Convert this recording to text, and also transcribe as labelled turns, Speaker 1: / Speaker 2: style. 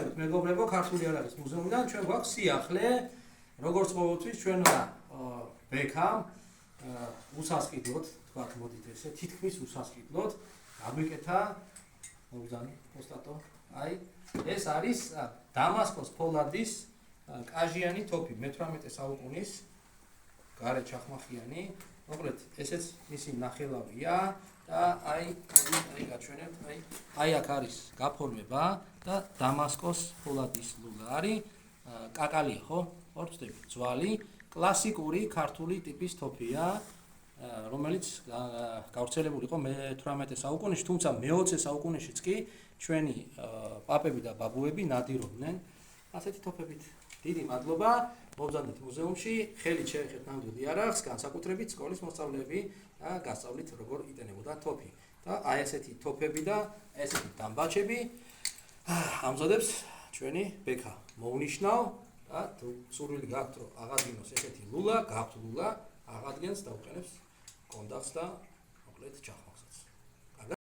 Speaker 1: მოგესალმებით მეგობრებო, ქართული არ არის მუზეუმიდან, ჩვენ გვაქვს სიახლე, როგორც ყოველთვის ჩვენმა ბექამ უსასყიდლოდ, თქვათ მოდით ესე, თითქმის უსასყიდლოდ აგვიკეთა მოგზანი პოსტატო. აი, ეს არის დამასკოს ფოლადის კაჟიანი თოფი, მე-18 საუკუნის გარე ჩახმახიანი. მოკლედ, ესეც მისი ნახელავია და აი გაჩვენებთ, აი აქ არის გაფორმება და დამასკოს ფოლადის ლულა არის კაკალია, ხო? ხო, ვწდები, ძვალი, კლასიკური ქართული ტიპის თოფია, რომელიც გავრცელებული იყო მე-18 საუკუნეში, თუმცა მე-20 საუკუნეშიც კი ჩვენი პაპები და ბაბუები ნადირობდნენ ასეთი თოფებით. დიდი მადლობა, მოგზავნეთ მუზეუმში, ხელით შეეხეთ ნამდვილ იარაღს, განსაკუთრებით სკოლის მოსწავლეები გასწავლით როგორ იტენებოდა თოფი. და აი ესეთი თოფები და ესეთი დამბაჩები ამზადებს ჩვენი ბექა. მოვნიშნავ და სურვილი გაქვთ რომ აღადგინოს ესეთი ლულა, გაქვთ ლულა, აღადგენს და უყენებს კონდახს და მოკლედ ჩახმახსაც.